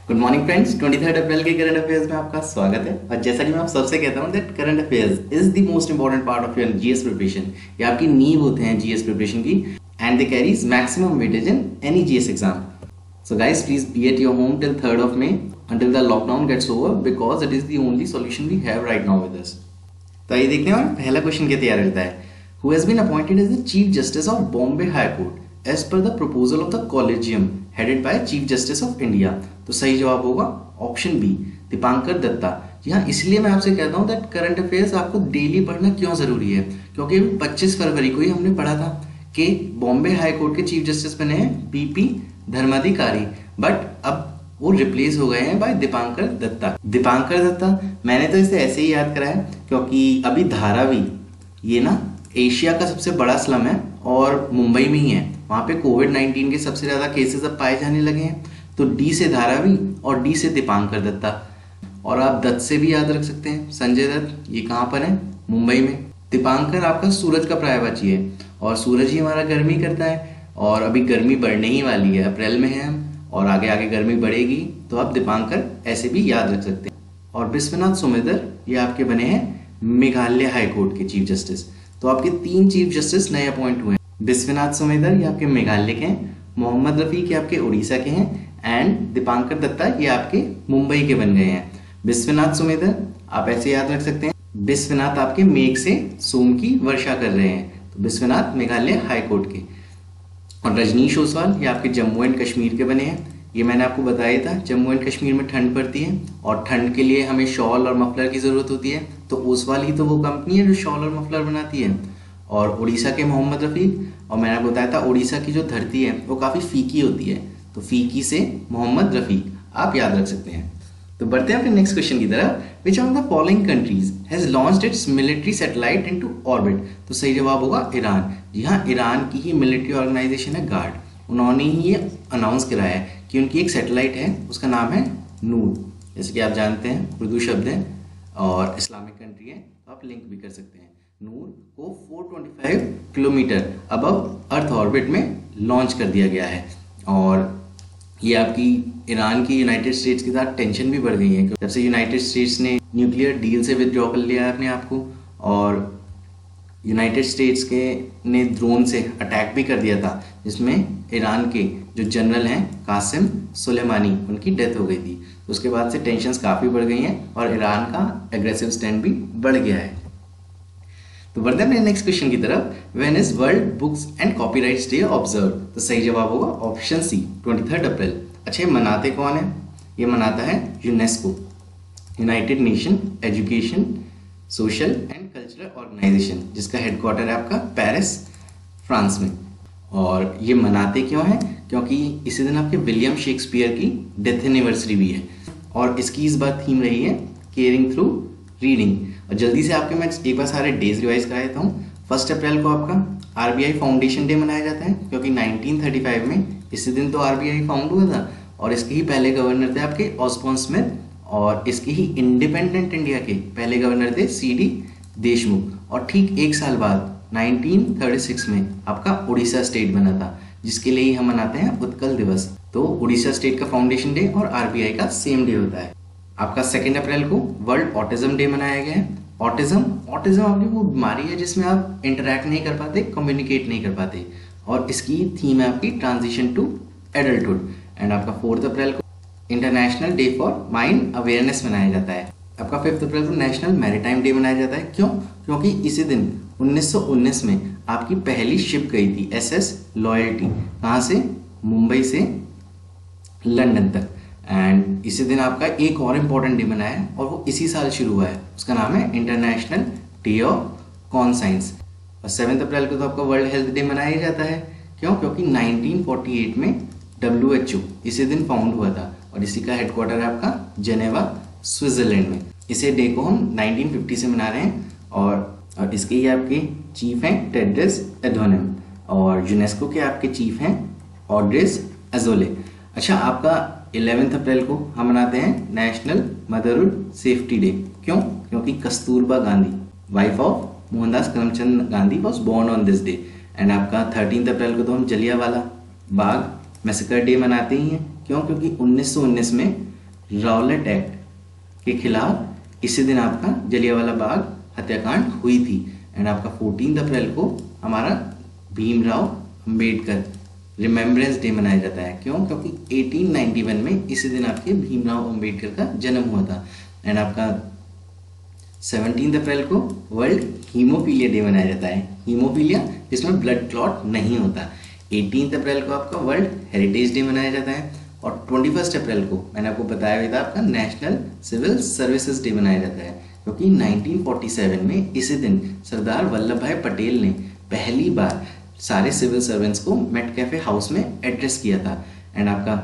Good morning friends, 23 अप्रैल के current affairs में आपका स्वागत है। और जैसा कि मैं आप सबसे कहता हूं that current affairs is the most important part of your GS preparation. ये आपकी नींव होते हैं जीएस प्रिपरेशन की and they carries maximum weightage in any GS exam. So guys, please be at your home till 3rd of May until the lockdown gets over because it is the only solution we have right now with us। तो आइए देखते हैं और पहला question क्या तैयार रहता है। Who has been appointed as the Chief Justice of Bombay High Court as per the proposal of the Collegium headed by Chief Justice of India? तो सही जवाब होगा ऑप्शन बी, दीपांकर दत्ता। जी हाँ, इसलिए मैं आपसे कहता हूँ दैट करंट अफेयर्स आपको डेली पढ़ना क्यों जरूरी है, क्योंकि 25 फरवरी को ही हमने पढ़ा था कि बॉम्बे हाई कोर्ट के चीफ जस्टिस बने हैं बीपी धर्माधिकारी, बट अब वो रिप्लेस हो गए हैं बाय दीपांकर दत्ता। दीपांकर दत्ता मैंने तो इसे ऐसे ही याद करा है क्योंकि अभी धारावी ये ना एशिया का सबसे बड़ा स्लम है और मुंबई में ही है। वहाँ पे कोविड-19 के सबसे ज़्यादा केसेस अब पाए जाने लगे हैं। तो डी से धारावी और डी से दीपांकर दत्ता। और आप दत्त से भी याद रख सकते हैं, संजय दत्त, ये कहाँ पर है? मुंबई में। दीपांकर आपका सूरज का पर्यायवाची है और सूरज ही हमारा गर्मी करता है और अभी गर्मी बढ़ने ही वाली है, अप्रैल में है हम और आगे आगे गर्मी बढ़ेगी। तो आप दीपांकर ऐसे भी याद रख सकते हैं। और विश्वनाथ सुमेदर ये आपके बने हैं मेघालय हाई कोर्ट के चीफ जस्टिस। तो आपके 3 चीफ जस्टिस नए अपॉइंट हुए हैं। विश्वनाथ सुमेदर ये आपके मेघालय के हैं, मोहम्मद रफीक ये आपके उड़ीसा के हैं एंड दीपांकर दत्ता ये आपके मुंबई के बन गए हैं। विश्वनाथ सुमेदर आप ऐसे याद रख सकते हैं, विश्वनाथ आपके मेघ से सोम की वर्षा कर रहे हैं, तो विश्वनाथ मेघालय हाई कोर्ट के। और रजनीश ओसवाल ये आपके जम्मू एंड कश्मीर के बने हैं। ये मैंने आपको बताया था, जम्मू एंड कश्मीर में ठंड पड़ती है और ठंड के लिए हमें शॉल और मफलर की जरूरत होती है, तो ओसवाल ही तो वो कंपनी है जो शॉल और मफलर बनाती है। और उड़ीसा के मोहम्मद रफीक, और मैंने आपको बताया था उड़ीसा की जो धरती है वो काफ़ी फीकी होती है, तो फीकी से मोहम्मद रफीक आप याद रख सकते हैं। तो बढ़ते हैं अपने नेक्स्ट क्वेश्चन की तरफ। Which of the following countries has launched it's military satellite into orbit? तो सही जवाब होगा ईरान। जी हाँ, ईरान की ही मिलिट्री ऑर्गेनाइजेशन है गार्ड, उन्होंने ही ये अनाउंस कराया है कि उनकी एक सैटेलाइट है, उसका नाम है नूर। जैसे कि आप जानते हैं उर्दू शब्द है और इस्लामिक कंट्री है, तो आप लिंक भी कर सकते हैं। नूर को 425 किलोमीटर अबव अर्थ ऑर्बिट में लॉन्च कर दिया गया है। और ये आपकी ईरान की यूनाइटेड स्टेट्स के साथ टेंशन भी बढ़ गई है जब से यूनाइटेड स्टेट्स ने न्यूक्लियर डील से विथड्रॉ कर लिया है अपने आप को, और यूनाइटेड स्टेट्स के ने ड्रोन से अटैक भी कर दिया था जिसमें ईरान के जो जनरल हैं कासिम सुलेमानी, उनकी डेथ हो गई थी। तो उसके बाद से टेंशन्स काफ़ी बढ़ गई हैं और ईरान का एग्रेसिव स्टैंड भी बढ़ गया है। तो बढ़ते हैं अपने नेक्स्ट क्वेश्चन की तरफ। When is world books and copyrights day observe? तो सही जवाब होगा ऑप्शन सी, 23 अप्रैल। अच्छा, ये मनाते कौन है? ये मनाता है UNESCO, United Nation Education Social and Cultural organisation, जिसका हेडक्वार्टर है आपका पेरिस, फ्रांस में। और ये मनाते क्यों है? क्योंकि इसी दिन आपके विलियम शेक्सपियर की डेथ एनिवर्सरी भी है और इसकी इस बार थीम रही है केयरिंग थ्रू रीडिंग। और जल्दी से आपके मैं एक बार सारे डेज रिवाइज करा देता हूँ। 1 अप्रैल को आपका आरबीआई फाउंडेशन डे मनाया जाता है क्योंकि 1935 में इसी दिन तो आरबीआई फाउंड हुआ था और इसके ही पहले गवर्नर थे आपके ऑस्बॉर्न स्मिथ, और इसके ही इंडिपेंडेंट इंडिया के पहले गवर्नर थे सीडी देशमुख। और ठीक 1 साल बाद 1936 में आपका उड़ीसा स्टेट बना था, जिसके लिए ही हम मनाते हैं उत्कल दिवस। तो उड़ीसा स्टेट का फाउंडेशन डे और आरबीआई का सेम डे होता है। आपका 2 अप्रैल को वर्ल्ड ऑटिज्म डे मनाया गया है। ऑटिज्म आपकी वो बीमारी है जिसमें आप इंटरैक्ट नहीं कर पाते, कम्युनिकेट नहीं कर पाते, और इसकी थीम है आपकी ट्रांजिशन टू एडल्टहुड। एंड आपका 4 अप्रैल को international day for mind awareness मनाया जाता है। आपका 5 अप्रैल को नेशनल मैरीटाइम डे मनाया जाता है। क्यों? क्योंकि इसी दिन 1919 में आपकी पहली शिप गई थी एसएस लॉयल्टी, कहाँ से? मुंबई से लंदन तक। एंड इसी दिन आपका एक और इम्पोर्टेंट डे मनाया है और वो इसी साल शुरू हुआ है, उसका नाम है इंटरनेशनल डे ऑफ कॉन्साइंस। और 7 अप्रैल को तो आपका वर्ल्ड हेल्थ डे मनाया जाता है। क्यों? क्योंकि 1948 में WHO इसी दिन फाउंड हुआ था और इसी का हेडक्वार्टर है आपका जेनेवा, स्विट्जरलैंड में। इसे डे को हम 1950 से मना रहे हैं और इसके ही आपके चीफ हैं टेड्रस एडोनम और यूनेस्को के आपके चीफ हैं ऑड्रेस अजोले। अच्छा, आपका 11 अप्रैल को हम मनाते हैं नेशनल मदरहुड सेफ्टी डे। क्यों? क्योंकि Kasturba Gandhi, wife of Mohandas Karamchand Gandhi, was born on this day. And आपका 13 अप्रैल को तो हम जलियांवाला बाग मैसेकर डे मनाते ही हैं। क्यों? क्योंकि 1919 में राउलेट एक्ट के खिलाफ इसी दिन आपका जलियांवाला बाग हत्याकांड हुई थी। एंड आपका 14 अप्रैल को हमारा भीमराव अंबेडकर रिमेम्बरेंस डे मनाया जाता है। क्यों? क्योंकि 1891 में इसी दिन आपके भीमराव अंबेडकर का जन्म हुआ था। एंड आपका 17 अप्रैल को वर्ल्ड हीमोफीलिया डे मनाया जाता है। हीमोफीलिया जिसमें ब्लड क्लॉट नहीं होता। 18 अप्रैल को आपका वर्ल्ड हेरिटेज डे मनाया जाता है। और 21 अप्रैल को मैंने आपको बताया हुआ था आपका नेशनल सिविल सर्विसेज डे मनाया जाता है, क्योंकि 1947 में इसी दिन सरदार वल्लभ भाई पटेल ने पहली बार सारे सिविल सर्वेंट्स को मेट कैफे हाउस में एड्रेस किया था। एंड आपका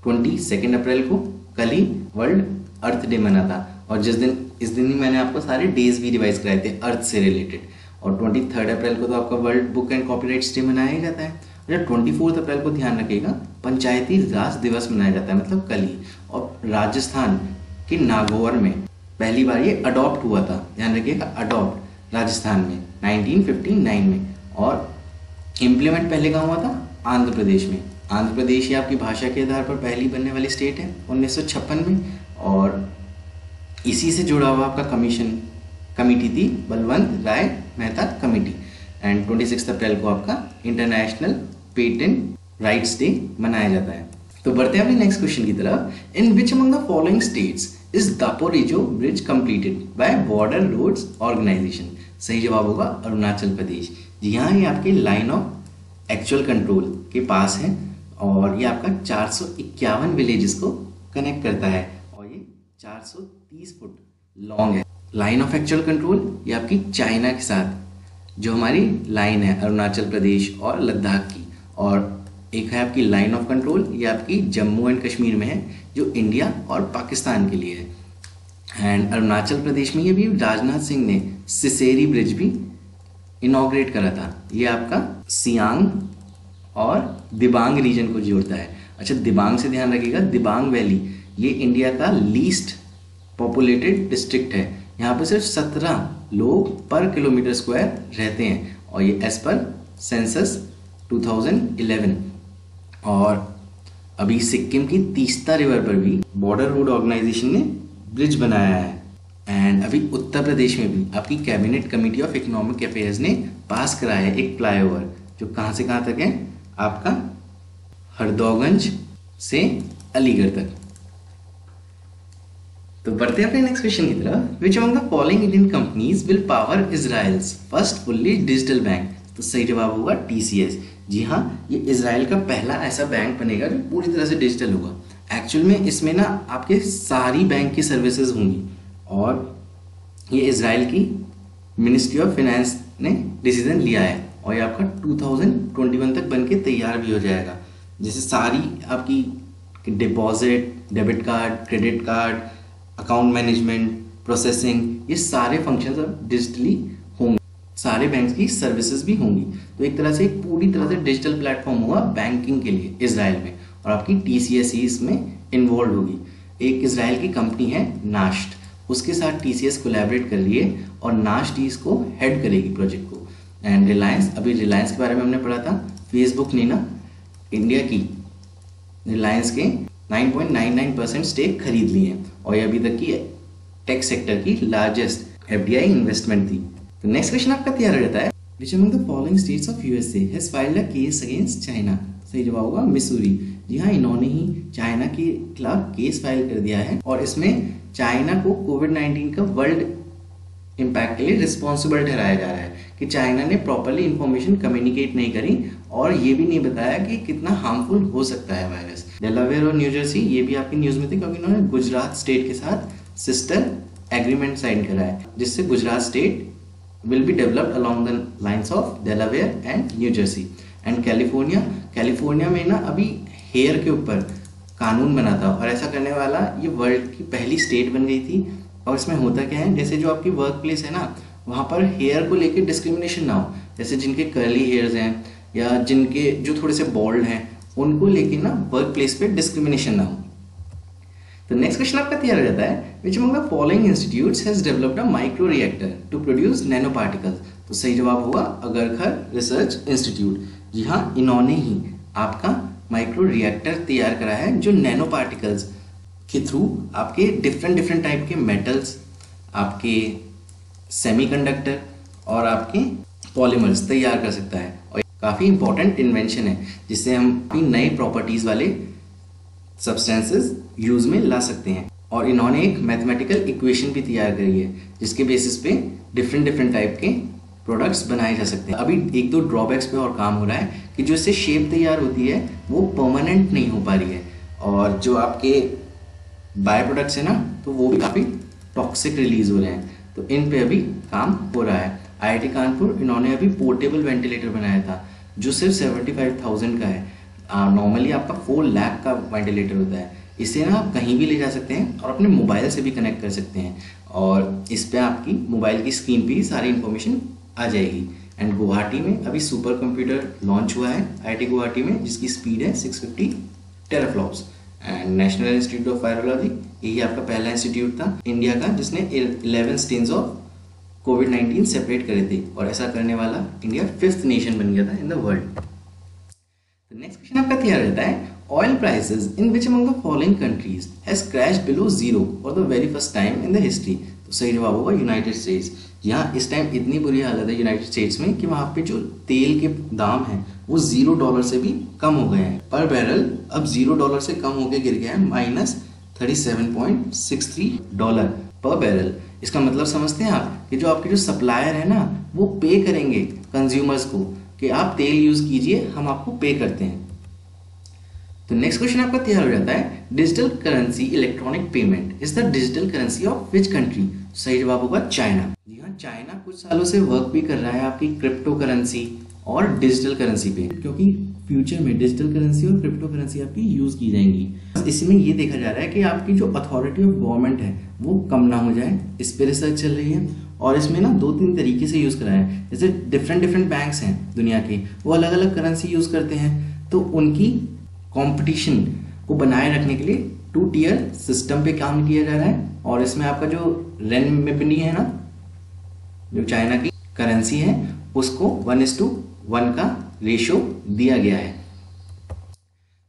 22 अप्रैल को कल ही वर्ल्ड अर्थ डे मना था। और इस दिन ही मैंने आपको सारे डेज भी रिवाइज कराए थे अर्थ से रिलेटेड। और 23 अप्रैल को तो आपका world book and copyrights day मनाया जाता है। और 24 अप्रैल को ध्यान रखिएगा पंचायती राज दिवस मनाया जाता है, मतलब कल ही। और राजस्थान के नागौर में पहली बार ये अडॉप्ट हुआ था, ध्यान रखिएगा, अडॉप्ट राजस्थान में 1959 में। और इम्प्लीमेंट पहले कहाँ हुआ था? आंध्र प्रदेश में। आंध्र प्रदेश ही आपकी भाषा के आधार पर पहली बनने वाली स्टेट है 1956 में। और इसी से जुड़ा हुआ आपका कमिटी थी बलवंत राय मेहता कमेटी। एंड 26 अप्रैल को आपका इंटरनेशनल पेटेंट राइट्स डे मनाया जाता है। तो बढ़ते हैं अपने नेक्स्ट क्वेश्चन की तरफ। In which among the following states is Daporijo bridge completed by border roads organisation? सही जवाब होगा अरुणाचल प्रदेश। जी हाँ, ये आपके लाइन ऑफ एक्चुअल कंट्रोल के पास है और ये आपका 451 विलेजेस को कनेक्ट करता है और ये 430 फुट लॉन्ग है। लाइन ऑफ एक्चुअल कंट्रोल ये आपकी चाइना के साथ जो हमारी लाइन है अरुणाचल प्रदेश और लद्दाख की, और एक है आपकी लाइन ऑफ कंट्रोल ये आपकी जम्मू एंड कश्मीर में है जो इंडिया और पाकिस्तान के लिए है। एंड अरुणाचल प्रदेश में ये भी राजनाथ सिंह ने सिसेरी ब्रिज भी इनॉग्रेट करा था। ये आपका सियांग और दिबांग रीजन को जोड़ता है। अच्छा, दिबांग से ध्यान रखिएगा, दिबांग वैली ये इंडिया का लीस्ट पॉपुलेटेड डिस्ट्रिक्ट है। यहाँ पे सिर्फ 17 लोग पर किलोमीटर स्क्वायर रहते हैं और ये एज पर सेंसस 2011। और अभी सिक्किम की तीस्ता रिवर पर भी बॉर्डर रोड ऑर्गेनाइजेशन ने ब्रिज बनाया है। एंड अभी उत्तर प्रदेश में भी आपकी cabinet committee of economic affairs ने पास कराया है एक फ्लाईओवर जो कहाँ से कहाँ तक है आपका हरदौगंज से अलीगढ़ तक। तो बढ़ते हैं अपने नेक्स्ट क्वेश्चन की तरफ। विच among the following Indian companies will power Israel's first fully digital bank? तो सही जवाब होगा TCS। जी हाँ, ये इजराइल का पहला ऐसा बैंक बनेगा जो पूरी तरह से डिजिटल होगा। एक्चुअल में इसमें ना आपके सारी बैंक की सर्विसेज होंगी और ये इजराइल की मिनिस्ट्री ऑफ फाइनेंस ने डिसीजन लिया है और ये आपका 2021 तक बन के तैयार भी हो जाएगा। जैसे सारी आपकी deposit, debit card, credit card, account management, processing, ये सारे फंक्शंस अब डिजिटली होंगे, सारे बैंक्स की सर्विसेज भी होंगी। तो एक तरह से एक पूरी तरह से डिजिटल प्लेटफॉर्म होगा बैंकिंग के लिए इजराइल में और आपकी TCS ही इसमें इन्वॉल्व होगी। एक इजराइल की कंपनी है नाश्ट, उसके साथ TCS कोलैबोरेट कर रही है और नाश्ट ही इसको हेड करेगी प्रोजेक्ट को। एंड रिलायंस, अभी रिलायंस के बारे में हमने पढ़ा था, फेसबुक ने ना इंडिया की रिलायंस के 9.99% स्टेक खरीद ली है और ये अभी तक की टेक सेक्टर की लार्जेस्ट FDI इन्वेस्टमेंट थी। तो नेक्स्ट क्वेश्चन आपका तैयार हो जाता है। Which among the following states of USA has filed a case against China? सही जवाब होगा मिसूरी। जी हाँ, इन्होंने ही चाइना के खिलाफ केस फाइल कर दिया है और इसमें चाइना को कोविड-19 का वर्ल्ड इम्पैक्ट के लिए रिस्पॉन्सिबल ठहराया जा रहा है कि चाइना ने प्रॉपरली इंफॉर्मेशन कम्युनिकेट नहीं करी और ये भी नहीं बताया कि कितना हार्मफुल हो सकता है वायरस। डेलावेयर और न्यू जर्सी ये भी आपकी न्यूज में थे क्योंकि इन्होंने गुजरात स्टेट के साथ सिस्टर एग्रीमेंट साइन करा है जिससे Gujarat state will be developed along the lines of Delaware and new Jersey. And California में ना अभी हेयर के ऊपर कानून बना था और ऐसा करने वाला ये वर्ल्ड की पहली स्टेट बन गई थी। और इसमें होता क्या है, जैसे जो आपकी वर्क प्लेस है ना वहाँ पर हेयर को लेकर डिस्क्रिमिनेशन ना हो, जैसे जिनके कर्ली हेयर्स हैं या जिनके जो थोड़े से बॉल्ड हैं उनको लेके ना वर्क प्लेस पे डिस्क्रिमिनेशन ना हो। तो नेक्स्ट क्वेश्चन आपका तैयार हो जाता है। Which among the following institutes has developed a micro reactor to produce nano particles? तो सही जवाब होगा अगरखर रिसर्च इंस्टीट्यूट। जी हाँ, इन्होंने ही आपका माइक्रो रिएक्टर तैयार करा है जो नैनो पार्टिकल्स के थ्रू आपके डिफरेंट डिफरेंट टाइप के मेटल्स, आपके सेमीकंडक्टर और आपके पॉलीमर्स तैयार कर सकता है। और काफ़ी इंपॉर्टेंट इन्वेंशन है जिससे हम अपनी नए प्रॉपर्टीज़ वाले सब्सटेंसेस यूज़ में ला सकते हैं। और इन्होंने एक मैथमेटिकल इक्वेशन भी तैयार करी है जिसके बेसिस पे डिफरेंट डिफरेंट टाइप के प्रोडक्ट्स बनाए जा सकते हैं। अभी एक दो ड्रॉबैक्स पे और काम हो रहा है कि जो इससे शेप तैयार होती है वो परमानेंट नहीं हो पा रही है, और जो आपके बाय प्रोडक्ट्स है ना तो वो भी काफ़ी टॉक्सिक रिलीज हो रहे हैं। तो इन पे अभी काम हो रहा है। IIT कानपुर इन्होंने अभी पोर्टेबल वेंटिलेटर बनाया था जो सिर्फ 75,000 का है। नॉर्मली आपका 4 लाख का वेंटिलेटर होता है। इसे ना आप कहीं भी ले जा सकते हैं और अपने मोबाइल से भी कनेक्ट कर सकते हैं, और इस पे आपकी मोबाइल की स्क्रीन पे सारी इन्फॉर्मेशन आ जाएगी। एंड गुवाहाटी में अभी सुपर कंप्यूटर लॉन्च हुआ है IIT गुवाहाटी में, जिसकी स्पीड है 650 teraflops. And national institute of virology, यही आपका पहला इंस्टीट्यूट था इंडिया का जिसने 11 स्ट्रेन्स ऑफ कोविड-19 सेपरेट करे थे, और ऐसा करने वाला इंडिया 5th नेशन बन गया था in the world. Next question आपका तैयार रहता है, oil prices in which among the following countries has crashed below zero for the very first time in the history. तो सही जवाब होगा यूनाइटेड स्टेट्स। यहाँ इस टाइम इतनी बुरी हालत है यूनाइटेड स्टेट्स में कि वहाँ पे जो तेल के दाम हैं वो $0 से भी कम हो गए हैं पर बैरल। अब $0 से कम होकर गिर गया है -$37.63 पर बैरल। इसका मतलब समझते हैं आप कि जो आपके जो सप्लायर है ना वो पे करेंगे कंज्यूमर्स को कि आप तेल यूज कीजिए, हम आपको पे करते हैं। तो नेक्स्ट क्वेश्चन आपका तैयार हो जाता है, digital currency electronic payment is the digital currency of which country. सही जवाब होगा चाइना। जी हाँ, चाइना कुछ सालों से वर्क भी कर रहा है आपकी क्रिप्टो करेंसी और डिजिटल करेंसी पे, क्योंकि फ्यूचर में डिजिटल करेंसी और क्रिप्टो करेंसी आपकी यूज की जाएंगी। इसमें ये देखा जा रहा है कि आपकी जो अथॉरिटी ऑफ गवर्नमेंट है वो कम ना हो जाए, इस पे रिसर्च चल रही है। और इसमें ना 2-3 तरीके से यूज करा है। जैसे डिफरेंट बैंक्स हैं दुनिया के, वो अलग अलग करेंसी यूज करते हैं, तो उनकी कंपटीशन को बनाए रखने के लिए 2 टियर सिस्टम पे काम किया जा रहा है। और इसमें आपका जो रेनमिनपी है ना, जो चाइना की करेंसी है, उसको 1:1 का रेशियो दिया गया है।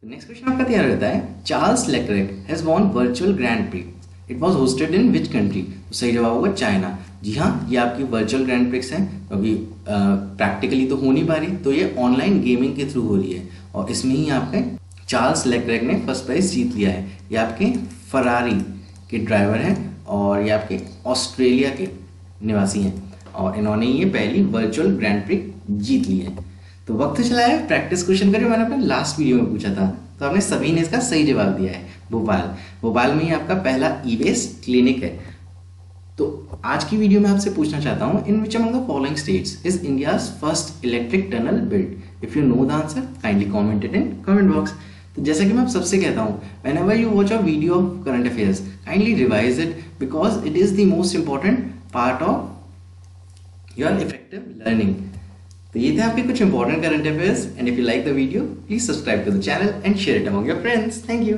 नेक्स्ट क्वेश्चन आपका तैयार रहता है, Charles Leclerc has won virtual grand prix, it was hosted in which country. तो सही जवाब होगा चाइना। जी हाँ, ये आपकी वर्चुअल ग्रैंड प्रिक्स है, क्योंकि प्रैक्टिकली तो हो नहीं पा रही, तो ये ऑनलाइन गेमिंग के थ्रू हो रही है। और इसमें ही आपके चार्ल्स लेक्लेर्क ने फर्स्ट प्राइज जीत लिया है। ये आपके फरारी के ड्राइवर हैं और ये आपके ऑस्ट्रेलिया के निवासी हैं, और इन्होंने ये पहली वर्चुअल ग्रैंड प्रिक्स जीत ली है। तो वक्त चला है प्रैक्टिस क्वेश्चन का, जो मैंने अपने लास्ट वीडियो में पूछा था। तो आपने सभी ने इसका सही जवाब दिया है, भोपाल में ही आपका पहला ई-वेस्ट क्लिनिक है। तो आज की वीडियो में आपसे पूछना चाहता हूँ, in which among the following states is India's first electric tunnel built. If you know the answer kindly comment it in comment box. तो जैसा कि मैं आप सबसे कहता हूँ, whenever you watch a video of current affairs, kindly revise it because it is the most important part of your effective learning. तो ये थे आपके कुछ important current affairs, and if you like the video please subscribe to the channel and share it among your friends. Thank you.